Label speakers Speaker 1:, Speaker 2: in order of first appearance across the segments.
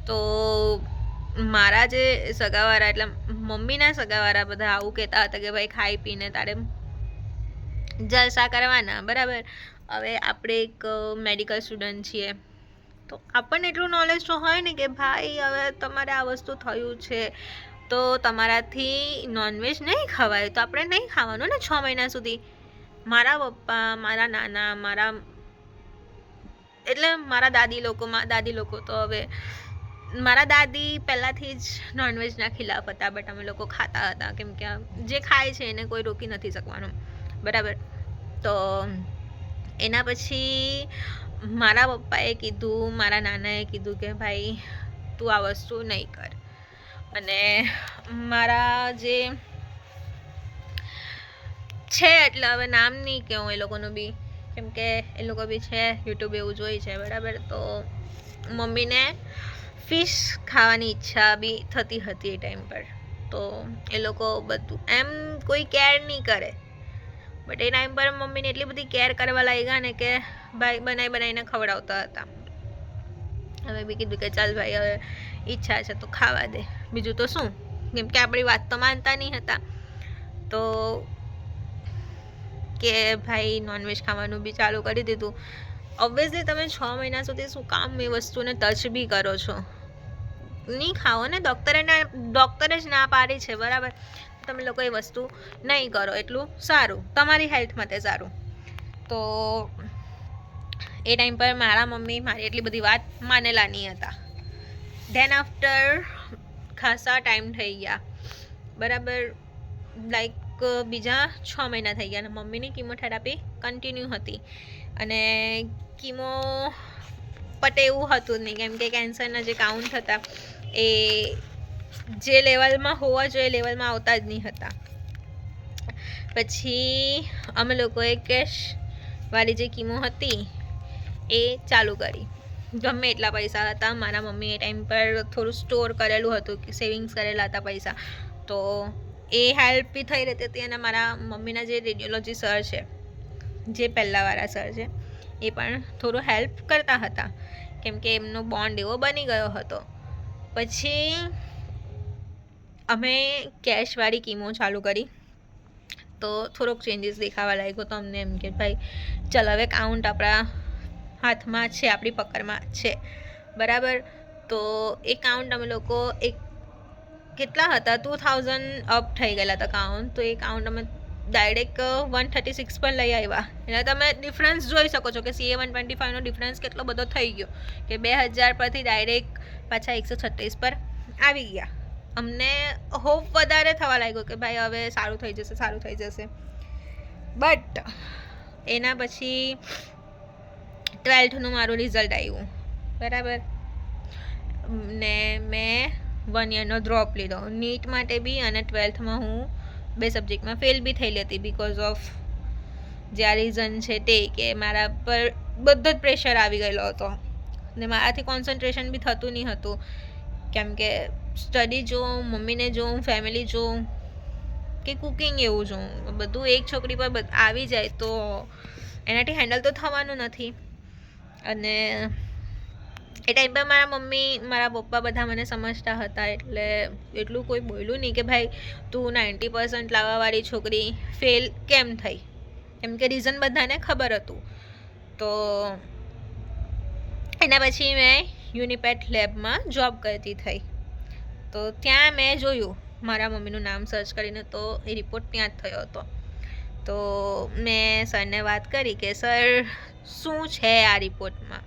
Speaker 1: તો મારા જે સગાવાળા એટલે મમ્મીના સગાવાળા બધા આવું કહેતા હતા કે ભાઈ ખાઈ પીને તારે જલસા કરવાના, બરાબર. હવે આપણે એક મેડિકલ સ્ટુડન્ટ છીએ તો આપણને એટલું નોલેજ તો હોય ને કે ભાઈ હવે તમારે આ વસ્તુ થયું છે તો તમારાથી નોનવેજ નહીં ખવાય તો આપણે નહીં ખાવાનું ને 6 મહિના સુધી. મારા પપ્પા, મારા નાના, મારા દાદી લોકો તો હવે મારા દાદી પહેલાંથી જ નોનવેજના ખિલાફ હતા, બટ અમે લોકો ખાતા હતા કેમ કે જે ખાય છે એને કોઈ રોકી નથી શકવાનું, બરાબર. તો એના પછી મારા પપ્પાએ કીધું, મારા નાનાએ કીધું કે ભાઈ તું આ વસ્તુ નહીં કર. અને મારા જે છે એટલે હવે નામ નહીં કહું એ લોકોનું બી, કેમ કે એ લોકો બી છે યુટ્યુબ એવું જોઈ છે, બરાબર. તો મમ્મીને ફિશ ખાવાની ઈચ્છા બી થતી હતી એ ટાઈમ પર. તો એ લોકો બધું એમ કોઈ કેર નહીં કરે, બટ એ ટાઈમ પર મમ્મીને એટલી બધી કેર કરવા લાગ્યા ને કે ભાઈ બનાવીને ખવડાવતા હતા. હવે બી કીધું કે ચાલ ભાઈ હવે ઈચ્છા છે તો ખાવા દે, બીજું તો શું, કેમ કે આપણી વાત તો માનતા નહીં હતા. તો કે ભાઈ નોનવેજ ખાવાનું બી ચાલુ કરી દીધું. ઓબ્વિયસલી તમે 6 મહિના સુધી શું કામ એ વસ્તુને ટચ બી કરો છો? નહીં ખાઓ ને, ડૉક્ટરે જ ના પાડી છે, બરાબર. તમે લોકો એ વસ્તુ નહીં કરો એટલું સારું, તમારી હેલ્થ માટે સારું. તો એ ટાઈમ પર મારા મમ્મી મારી એટલી બધી વાત માનેલા નહીં હતા. ધેન આફ્ટર ખાસા ટાઈમ થઈ ગયા, બરાબર, લાઈક બીજા 6 મહિના થઈ ગયા અને મમ્મીની કિમોથેરાપી કન્ટિન્યુ હતી. અને કિમો પટે એવું હતું નહીં, કેમ કે કેન્સરના જે કાઉન્ટ હતા એ જે લેવલમાં હોવા જોઈએ લેવલમાં આવતા જ નહીં હતા. પછી અમે લોકોએ કેશવાળી જે કિમો હતી એ ચાલુ કરી. ગમે એટલા પૈસા હતા, મારા મમ્મી એ ટાઈમ પર થોડું સ્ટોર કરેલું હતું, સેવિંગ્સ કરેલા હતા પૈસા, તો એ હેલ્પ બી થઈ રહેતી હતી. અને મારા મમ્મીના જે રેડિયોલોજી સર છે, જે પહેલાંવાળા સર છે, એ પણ થોડું હેલ્પ કરતા હતા, કેમ કે એમનો બોન્ડ એવો બની ગયો હતો. પછી અમે કેશવાળી કીમો ચાલુ કરી તો થોડોક ચેન્જીસ દેખાવા લાગ્યો. તો અમને એમ કે ભાઈ ચાલ હવે કાઉન્ટ આપણા હાથમાં છે, આપણી પકડમાં છે, બરાબર. તો એ કાઉન્ટ અમે લોકો કેટલા હતા 2000 અપ થઈ ગયેલા હતા કાઉન્ટ. તો એ કાઉન્ટ અમે ડાયરેક્ટ 136 પર લઈ આવ્યા. એટલે તમે ડિફરન્સ જોઈ શકો છો કે CA-125નો ડિફરન્સ કેટલો બધો થઈ ગયો કે 2000 પરથી ડાયરેક્ટ પાછા 136 પર આવી ગયા. અમને હોપ વધારે થવા લાગ્યો કે ભાઈ હવે સારું થઈ જશે. બટ એના પછી 12થનું મારું રિઝલ્ટ આવ્યું, બરાબર. ને મેં 1 યરનો ડ્રોપ લીધો નીટ માટે બી, અને 12થમાં હું 2 સબ્જેક્ટમાં ફેલ બી થયેલી હતી બિકોઝ ઓફ જે આ રીઝન છે તે કે મારા પર બધો જ પ્રેશર આવી ગયેલો હતો ને મારાથી કોન્સન્ટ્રેશન બી થતું નહીં હતું, કેમ કે સ્ટડી જોઉં, મમ્મીને જોઉં, ફેમિલી જોઉં કે કુકિંગ એવું જોઉં, બધું એક છોકરી પર આવી જાય તો એનાથી હેન્ડલ તો થવાનું નથી. અને એ ટાઈમ પર મારા મમ્મી, મારા પપ્પા બધા મને સમજતા હતા, એટલે એટલું કોઈ બોલ્યું નહીં કે ભાઈ તું 90% લાવવાવાળી છોકરી ફેલ કેમ થઈ, કેમ કે રીઝન બધાને ખબર હતું. તો એના પછી મેં યુનિપેટ લેબમાં જોબ કરતી થઈ. તો ત્યાં મેં જોયું મારા મમ્મીનું નામ સર્ચ કરીને, તો એ રિપોર્ટ ત્યાં જ થયો હતો. તો મેં સરને વાત કરી કે સર શું છે આ રિપોર્ટમાં,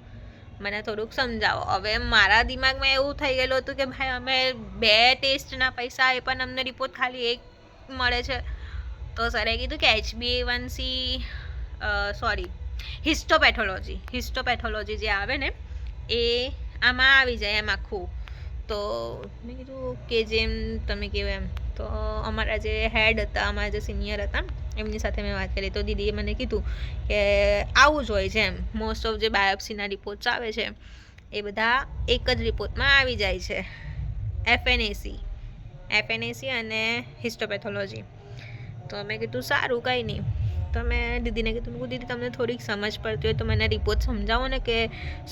Speaker 1: મને થોડુંક સમજાવો. હવે મારા દિમાગમાં એવું થઈ ગયેલું હતું કે ભાઈ અમે 2 ટેસ્ટના પૈસા એ પણ અમને રિપોર્ટ ખાલી એક મળે છે. તો સરે કીધું કે HbA1c હિસ્ટોપેથોલોજી જે આવે ને એ આમાં આવી જાય એમ આખું. તો મેં કીધું કે જેમ તમે કહો એમ. તો અમારા જે હેડ હતા, અમારા જે સિનિયર હતા, એમની સાથે મેં વાત કરી. તો દીદીએ મને કીધું કે આવું જ હોય છે એમ, મોસ્ટ ઓફ જે બાયોપ્સીના રિપોર્ટ્સ આવે છે એ બધા એક જ રિપોર્ટમાં આવી જાય છે, FNAC અને હિસ્ટોપેથોલોજી. તો મેં કીધું સારું કંઈ નહીં. તો મેં દીદીને કીધું દીદી તમને થોડીક સમજ પડતી હોય તો મને રિપોર્ટ સમજાવો ને કે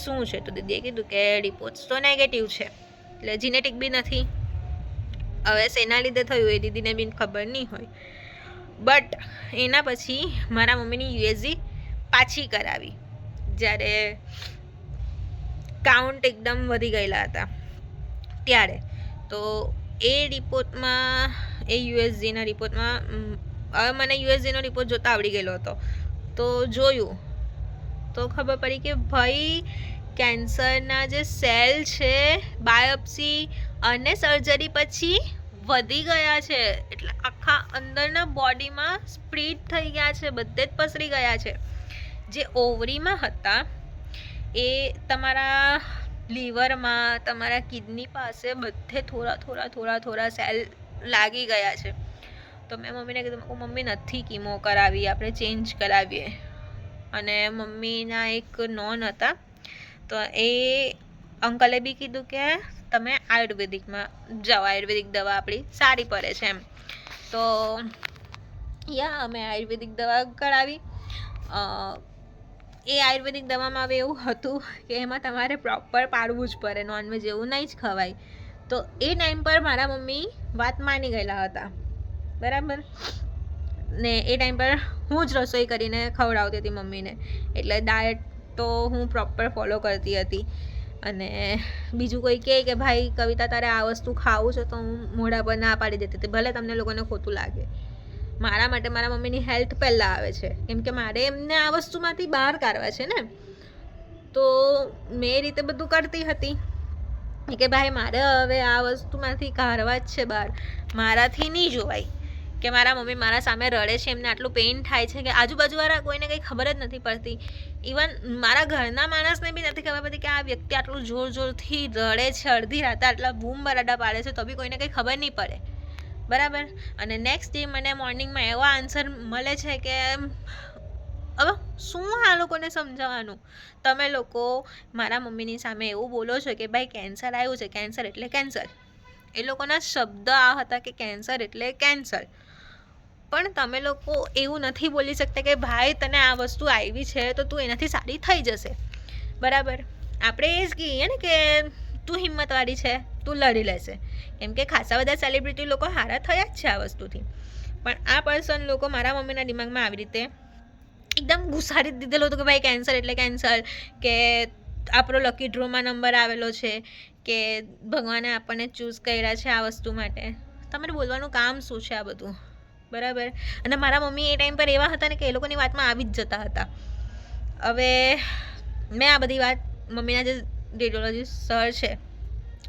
Speaker 1: શું છે. તો દીદીએ કીધું કે રિપોર્ટ્સ તો નેગેટિવ છે, એટલે જીનેટિક બી નથી. હવે શેના લીધે થયું એ દીદીને બી ખબર નહીં હોય. બટ એના પછી મારા મમ્મીની યુએસજી પાછી કરાવી જ્યારે કાઉન્ટ એકદમ વધી ગયેલા હતા ત્યારે. તો એ રિપોર્ટમાં, એ યુએસજીના રિપોર્ટમાં, હવે મને યુએસજીનો રિપોર્ટ જોતા આવડી ગયેલો હતો. તો જોયું તો ખબર પડી કે ભાઈ કેન્સરના જે સેલ છે બાયોપ્સી અને સર્જરી પછી વધી ગયા છે. એટલે આખા અંદરના બોડીમાં સ્પ્રેડ થઈ ગયા છે, બધે જ પસરી ગયા છે. જે ઓવરીમાં હતા એ તમારા લીવરમાં, તમારા કિડની પાસે બધે થોડા સેલ લાગી ગયા છે. તો મેં મમ્મીને કીધું, મમ્મી નથી કીમો કરાવી, આપણે ચેન્જ કરાવીએ. અને મમ્મીના એક નોન હતા, તો એ અંકલે બી કીધું કે તમે આયુર્વેદિકમાં જાઓ, આયુર્વેદિક દવા આપણી સારી પડે છે એમ. તો અમે આયુર્વેદિક દવા કરાવી. એ આયુર્વેદિક દવામાં હવે એવું હતું કે એમાં તમારે પ્રોપર પાડવું જ પડે, નોનવેજ એવું નહીં જ ખવાય. તો એ ટાઈમ પર મારા મમ્મી વાત માની ગયેલા હતા, બરાબર. ને એ ટાઈમ પર હું જ રસોઈ કરીને ખવડાવતી હતી મમ્મીને. એટલે ડાયટ તો હું પ્રોપર ફોલો કરતી હતી. અને બીજું કોઈ કહે કે ભાઈ કવિતા તારે આ વસ્તુ ખાવું છે, તો હું મોઢા પર ના પાડી દેતી હતી, ભલે તમને લોકોને ખોટું લાગે. મારા માટે મારા મમ્મીની હેલ્થ પહેલાં આવે છે, કેમ કે મારે એમને આ વસ્તુમાંથી બહાર કાઢવા છે ને. તો મેં એ રીતે બધું કરતી હતી કે ભાઈ મારે હવે આ વસ્તુમાંથી કાઢવા જ છે બહાર, મારાથી નહીં જોવાય કે મારા મમ્મી મારા સામે રડે છે, એમને આટલું પેઇન થાય છે કે આજુબાજુવાળા કોઈને કંઈ ખબર જ નથી પડતી. ઇવન મારા ઘરના માણસને બી નથી ખબર પડતી કે આ વ્યક્તિ આટલું જોરથી રડે છે, અડધી રાતે આટલા બૂમ બરાડા પાડે છે, તો બી કોઈને કંઈ ખબર નહીં પડે, બરાબર. અને નેક્સ્ટ ડે મને મોર્નિંગમાં એવો આન્સર મળે છે કે હવે શું આ લોકોને સમજાવવાનું. તમે લોકો મારા મમ્મીની સામે એવું બોલો છો કે ભાઈ કેન્સર આવ્યું છે, કેન્સર એટલે કેન્સર. એ લોકોના શબ્દ આ હતા કે કેન્સર એટલે કેન્સર. પણ તમે લોકો એવું નથી બોલી શકતા કે ભાઈ તને આ વસ્તુ આવી છે તો તું એનાથી સારી થઈ જશે, બરાબર. આપણે એ જ કહીએ ને કે તું હિંમતવાળી છે, તું લડી લેશે. કેમ કે ખાસા બધા સેલિબ્રિટી લોકો હારા થયા જ છે આ વસ્તુથી. પણ આ પર્સન લોકો મારા મમ્મીના દિમાગમાં આવી રીતે એકદમ ઘુસાડી દીધેલું હતું કે ભાઈ કેન્સર એટલે કેન્સર, કે આપણો લકી ડ્રોમાં નંબર આવેલો છે, કે ભગવાને આપણને ચૂઝ કર્યા છે આ વસ્તુ માટે. તમારે બોલવાનું કામ શું છે આ બધું, બરાબર. અને મારા મમ્મી એ ટાઈમ પર એવા હતા ને કે એ લોકોની વાતમાં આવી જ જતા હતા. હવે મેં આ બધી વાત મમ્મીના જે રેડિયોલોજીસ્ટ સર છે,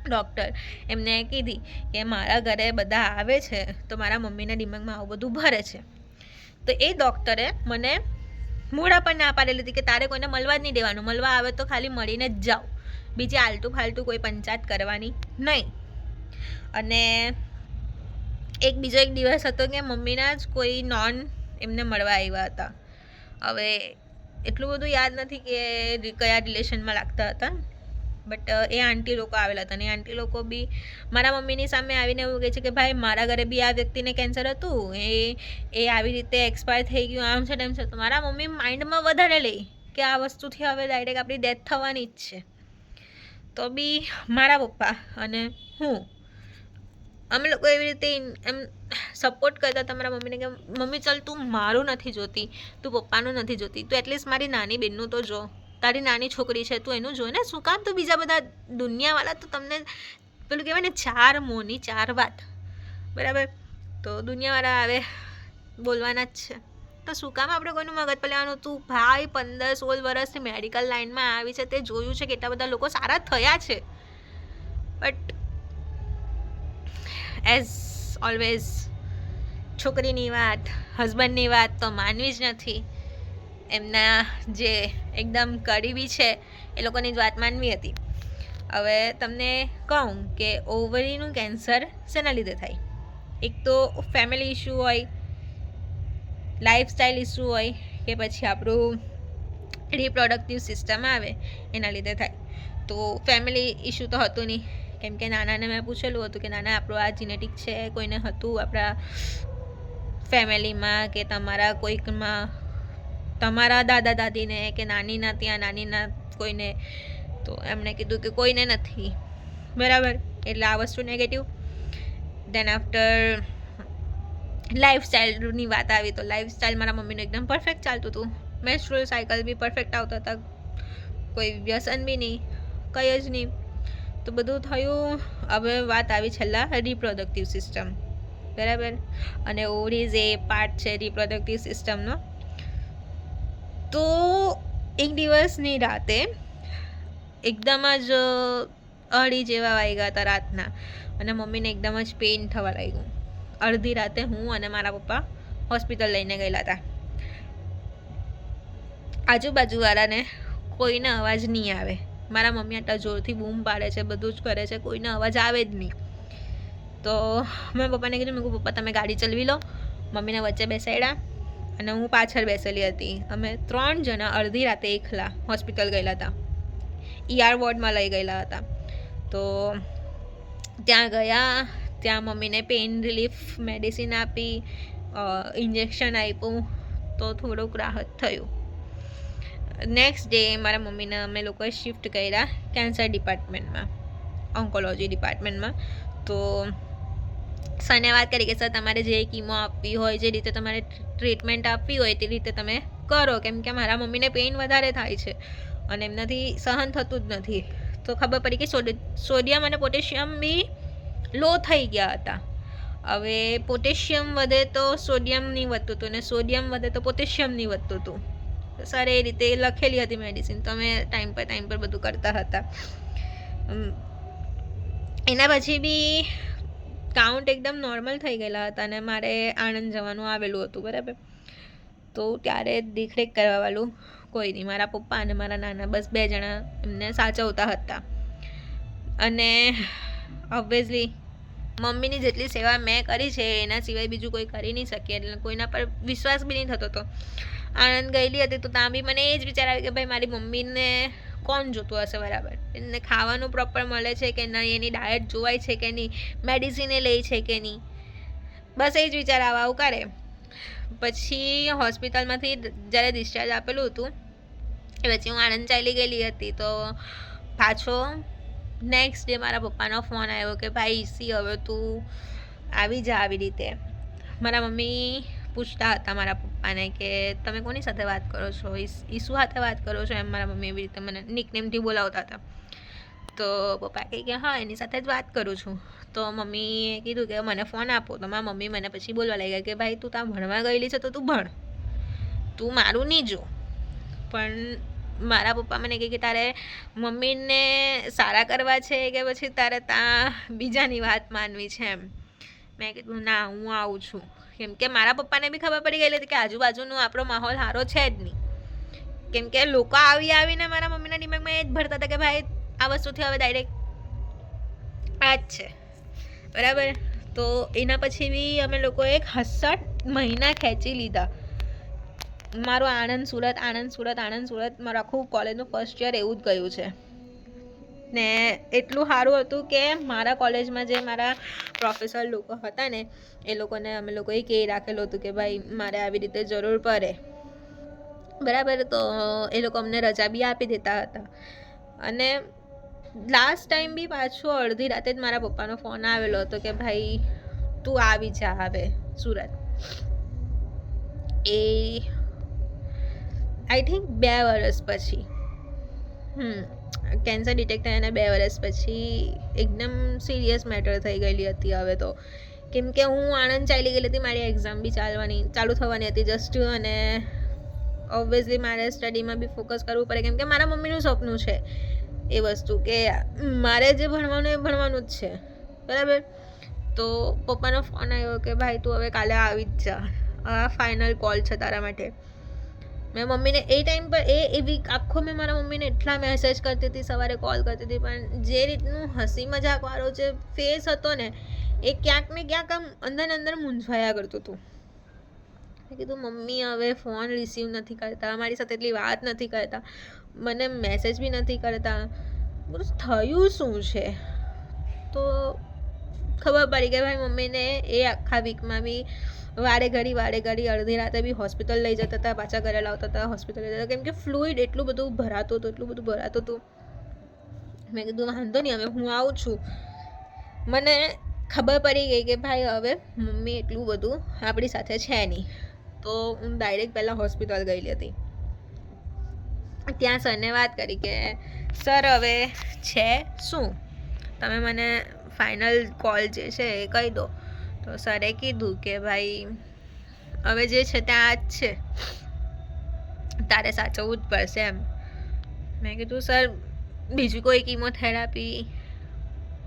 Speaker 1: ડૉક્ટર, એમને કીધી કે મારા ઘરે બધા આવે છે તો મારા મમ્મીના દિમાગમાં આવું બધું ભરે છે. તો એ ડૉક્ટરે મને મોઢા પર ના પાડેલી હતી કે તારે કોઈને મળવા જ નહીં દેવાનું, મળવા આવે તો ખાલી મળીને જ જાઓ, બીજી આલતું ફાલતું કોઈ પંચાયત કરવાની નહીં. અને બીજો એક દિવસ હતો કે મમ્મીના જ કોઈ નોન એમને મળવા આવ્યા હતા. હવે એટલું બધું યાદ નથી કે કયા રિલેશનમાં લાગતા હતા, બટ એ આંટી લોકો આવેલા હતા. અને એ આંટી લોકો બી મારા મમ્મીની સામે આવીને એવું કહે છે કે ભાઈ મારા ઘરે બી આ વ્યક્તિને કેન્સર હતું, એ આવી રીતે એક્સપાયર થઈ ગયું, આમ છે તેમ છે. તો મારા મમ્મી માઇન્ડમાં વધારે લે કે આ વસ્તુથી હવે ડાયરેક્ટ આપણી ડેથ થવાની જ છે. તો બી મારા પપ્પા અને હું, અમે લોકો એવી રીતે એમ સપોર્ટ કરતા હતા મારા મમ્મીને કે મમ્મી ચાલ તું મારું નથી જોતી, તું પપ્પાનું નથી જોતી, તું એટલીસ્ટ મારી નાની બહેનનું તો જો, તારી નાની છોકરી છે તું એનું જો ને. શું કામ તું બીજા બધા દુનિયાવાળા, તો તમને પેલું કહેવાય ને ચાર મોની ચાર વાત, બરાબર. તો દુનિયાવાળા આવે બોલવાના જ છે, તો શું કામ આપણે કોઈનું મગજ પર લેવાનું. તું ભાઈ 15-16 વર્ષથી મેડિકલ લાઇનમાં આવી છે, તે જોયું છે કેટલા બધા લોકો સારા થયા છે. બટ એઝ ઓલવેઝ છોકરીની વાત, હસબન્ડની વાત તો માનવી જ નથી. એમના જે એકદમ કરીબી છે એ લોકોની જ વાત માનવી હતી. હવે તમને કહું કે ઓવરીનું કેન્સર શેના લીધે થાય. એક તો ફેમિલી ઇસ્યુ હોય, લાઈફસ્ટાઈલ ઇસ્યુ હોય, કે પછી આપણું રિપ્રોડક્ટિવ સિસ્ટમ આવે એના લીધે થાય. તો ફેમિલી ઇસ્યુ તો હતું નહીં, કેમ કે નાનાને મેં પૂછેલું હતું કે નાના આપણું આ જીનેટિક છે, કોઈને હતું આપણા ફેમિલીમાં, કે તમારા કોઈકમાં, તમારા દાદા દાદીને, કે નાનીના ત્યાં નાનીના કોઈને. તો એમણે કીધું કે કોઈને નથી, બરાબર. એટલે આ વસ્તુ નેગેટિવ. દેન આફ્ટર લાઈફસ્ટાઈલની વાત આવી તો લાઈફસ્ટાઈલ મારા મમ્મીનું એકદમ પરફેક્ટ ચાલતું હતું. મેન્સ્ટ્રુઅલ સાયકલ બી પરફેક્ટ આવતા હતા, કોઈ વ્યસન બી નહીં, કંઈ જ નહીં. તો બધું થયું. હવે વાત આવી છેલ્લા રિપ્રોડક્ટિવ સિસ્ટમ, બરાબર. અને ઓરીઝ એ પાર્ટ છે રિપ્રોડક્ટિવ સિસ્ટમનો. તો એક દિવસની રાતે એકદમ જ 2:30 જેવા વાગ્યા હતા રાતના, અને મમ્મીને એકદમ જ પેઇન થવા લાગ્યું. અડધી રાતે હું અને મારા પપ્પા હોસ્પિટલ લઈને ગયેલા હતા. આજુબાજુવાળાને કોઈને અવાજ નહીં આવે. મારા મમ્મી આટલા જોરથી બૂમ પાડે છે, બધું જ કરે છે, કોઈને અવાજ આવે જ નહીં. તો મેં પપ્પાને કીધું, મેં કહ્યું પપ્પા તમે ગાડી ચલાવી લો. મમ્મીને વચ્ચે બેસાડ્યા અને હું પાછળ બેસેલી હતી. અમે 3 જણા અડધી રાતે એકલા હોસ્પિટલ ગયેલા હતા. ER વોર્ડમાં લઈ ગયેલા હતા. તો ત્યાં ગયા, ત્યાં મમ્મીને પેઇન રિલીફ મેડિસિન આપી, ઇન્જેક્શન આપ્યું, તો થોડુંક રાહત થયું. નેક્સ્ટ ડે મારા મમ્મીને અમે લોકોએ શિફ્ટ કર્યા કેન્સર ડિપાર્ટમેન્ટમાં, ઓન્કોલોજી ડિપાર્ટમેન્ટમાં. તો સરને વાત કરી કે સર તમારે જે કીમો આપવી હોય, જે રીતે તમારે ટ્રીટમેન્ટ આપવી હોય તે રીતે તમે કરો, કેમ કે મારા મમ્મીને પેઇન વધારે થાય છે અને એમનાથી સહન થતું જ નથી. તો ખબર પડી કે સોડિયમ અને પોટેશિયમ બી લો થઈ ગયા હતા. હવે પોટેશિયમ વધે તો સોડિયમ નહીં વધતું હતું, ને સોડિયમ વધે તો પોટેશિયમ નહીં વધતું હતું. સર એ રીતે લખેલી હતી મેડિસિન, તો અમે ટાઈમ પર બધું કરતા હતા. એના પછી બી કાઉન્ટ એકદમ નોર્મલ થઈ ગયેલા હતા અને મારે આણંદ જવાનું આવેલું હતું, બરાબર. તો ત્યારે દેખરેખ કરવાવાળું કોઈ નહીં, મારા પપ્પા અને મારા નાના, બસ 2 જણા એમને સાચવતા હતા. અને ઓબ્વિયસલી મમ્મીની જેટલી સેવા મેં કરી છે એના સિવાય બીજું કોઈ કરી નહીં શકે, એટલે કોઈના પર વિશ્વાસ બી નહીં થતો હતો. આણંદ ગયેલી હતી તો ત્યાં બી મને એ જ વિચાર આવ્યો કે ભાઈ મારી મમ્મીને કોણ જોતું હશે, બરાબર. એને ખાવાનું પ્રોપર મળે છે કે નહીં, એની ડાયટ જોવાય છે કે નહીં, મેડિસિને લે છે કે નહીં, બસ એ જ વિચાર આવું કરે. પછી હોસ્પિટલમાંથી જ્યારે ડિસ્ચાર્જ આપેલું હતું એ પછી હું આણંદ ચાલી ગયેલી હતી. તો પાછો નેક્સ્ટ ડે મારા પપ્પાનો ફોન આવ્યો કે ભાઈ ઈસી હવે તું આવી જા. આવી રીતે મારા મમ્મી પૂછતા હતા મારા પપ્પાને કે તમે કોની સાથે વાત કરો છો, ઈસુ સાથે વાત કરો છો, એમ મારા મમ્મી એવી રીતે મને નિકનેમથી બોલાવતા હતા. તો પપ્પા કહે કે હા એની સાથે જ વાત કરું છું. તો મમ્મીએ કીધું કે મને ફોન આપો. તો મારા મમ્મી મને પછી બોલવા લાગ્યા કે ભાઈ તું ત્યાં ભણવા ગયેલી છે તો તું ભણ, તું મારું નહીં જો. પણ મારા પપ્પા મને કહે કે તારે મમ્મીને સારા કરવા છે કે પછી તારે ત્યાં બીજાની વાત માનવી છે એમ. મેં કીધું ના હું આવું છું, કેમ કે મારા પપ્પાને બી ખબર પડી ગયેલી હતી કે આજુબાજુનો આપણો માહોલ સારો છે જ નહીં. કેમ કે લોકો આવીને મારા મમ્મીના દિમાગમાં એ જ ભરતા હતા કે ભાઈ આ વસ્તુથી હવે ડાયરેક્ટ આ જ છે, બરાબર. તો એના પછી બી અમે લોકોએ 68 મહિના ખેંચી લીધા. મારું આણંદ સુરત મારું આખું કોલેજનું ફર્સ્ટ યર એવું જ ગયું છે. ને એટલું સારું હતું કે મારા કોલેજમાં જે મારા પ્રોફેસર લોકો હતા ને એ લોકોને અમે લોકોએ કહી રાખેલું હતું કે ભાઈ મારે આવી રીતે જરૂર પડે, બરાબર. તો એ લોકો અમને રજા બી આપી દેતા હતા. અને લાસ્ટ ટાઈમ બી પાછો અડધી રાતે જ મારા પપ્પાનો ફોન આવેલો હતો કે ભાઈ તું આવી જા હવે સુરત. એ આઈ થિંક 2 વર્ષ પછી કેન્સર ડિટેક્ટ થયાના 2 વર્ષ પછી એકદમ સિરિયસ મેટર થઈ ગયેલી હતી હવે તો. કેમ કે હું આણંદ ચાલી ગયેલી હતી, મારી એક્ઝામ બી ચાલુ થવાની હતી જસ્ટ. અને ઓબ્વિયસલી મારે સ્ટડીમાં બી ફોકસ કરવું પડે, કેમ કે મારા મમ્મીનું સપનું છે એ વસ્તુ કે મારે જે ભણવાનું એ ભણવાનું જ છે, બરાબર. તો પપ્પાનો ફોન આવ્યો કે ભાઈ તું હવે કાલે આવી જ જા, આ ફાઇનલ કોલ છે તારા માટે. મેં મમ્મીને એ ટાઈમ પર એ વીક આખો મેં મારા મમ્મીને એટલા મેસેજ કરતી હતી, સવારે કોલ કરતી હતી, પણ જે રીતનું હસી મજાકવાળો જે ફેસ હતો ને એ ક્યાંક ને ક્યાંક આમ અંદર મૂંઝવાયા કરતું હતું. મેં કીધું મમ્મી હવે ફોન રિસીવ નથી કરતા, મારી સાથે એટલી વાત નથી કરતા, મને મેસેજ બી નથી કરતા, બધું થયું શું છે. તો ખબર પડી કે ભાઈ મમ્મીને એ આખા વીકમાં બી વારે ઘડી અડધી રાતે બી હોસ્પિટલ લઈ જતા હતા, પાછા ઘરે લાવતા હતા, હોસ્પિટલ લઈ જતા, કેમ કે ફ્લુઇડ એટલું બધું ભરાતું હતું. મેં કીધું વાંધો નહીં હવે હું આવું છું. મને ખબર પડી ગઈ કે ભાઈ હવે મમ્મી એટલું બધું આપણી સાથે છે નહીં. તો હું ડાયરેક્ટ પહેલાં હોસ્પિટલ ગયેલી હતી. ત્યાં સરને વાત કરી કે સર હવે છે શું, તમે મને ફાઇનલ કોલ જે છે એ કહી દો. તો સરે કીધું કે ભાઈ હવે જે છે ત્યાં જ છે, તારે સાચવવું જ પડશે એમ. મેં કીધું સર બીજું કોઈ કીમોથેરાપી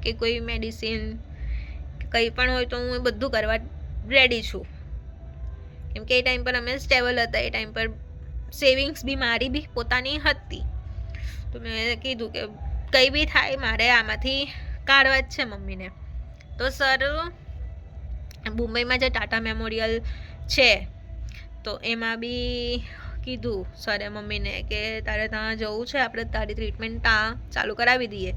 Speaker 1: કે કોઈ મેડિસિન કંઈ પણ હોય તો હું એ બધું કરવા રેડી છું. કેમ કે એ ટાઈમ પર અમે સ્ટેબલ હતા, એ ટાઈમ પર સેવિંગ્સ બી મારી બી પોતાની હતી. તો મેં કીધું કે કંઈ બી થાય મારે આમાંથી કાઢવા જ છે મમ્મીને. તો સર મુંબઈમાં જે ટાટા મેમોરિયલ છે તો એમાં બી કીધું સરે મમ્મીને કે તારે ત્યાં જવું છે, આપણે તારી ટ્રીટમેન્ટ ત્યાં ચાલુ કરાવી દઈએ.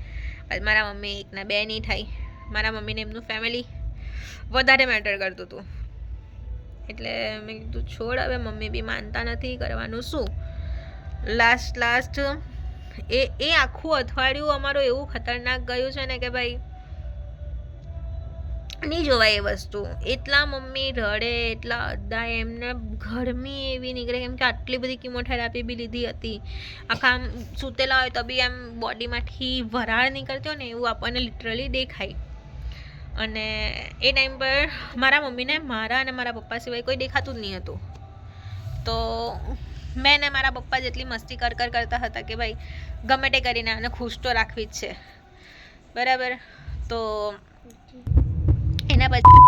Speaker 1: મારા મમ્મી એકના બે નહીં થાય, મારા મમ્મીને એમનું ફેમિલી વધારે મેટર કરતું હતું. એટલે મેં કીધું છોડ, હવે મમ્મી બી માનતા નથી, કરવાનું શું. લાસ્ટ એ આખું અઠવાડિયું અમારું એવું ખતરનાક ગયું છે ને કે ભાઈ નહીં જોવાય એ વસ્તુ. એટલા મમ્મી રડે, એટલા અદાય, એમને ગરમી એવી નીકળે કેમ કે આટલી બધી કીમોથેરાપી બી લીધી હતી. આખા આમ સૂતેલા હોય તો બી આમ બોડીમાંથી વરાળ નીકળતી હોય ને એવું આપણને લિટરલી દેખાય. અને એ ટાઈમ પર મારા મમ્મીને મારા અને મારા પપ્પા સિવાય કોઈ દેખાતું જ નહીં હતું. તો મેં ને મારા પપ્પા જેટલી મસ્તી કરતા હતા કે ભાઈ ગમે તે કરીને આને ખુશ તો રાખવી જ છે, બરાબર. તો એના પછી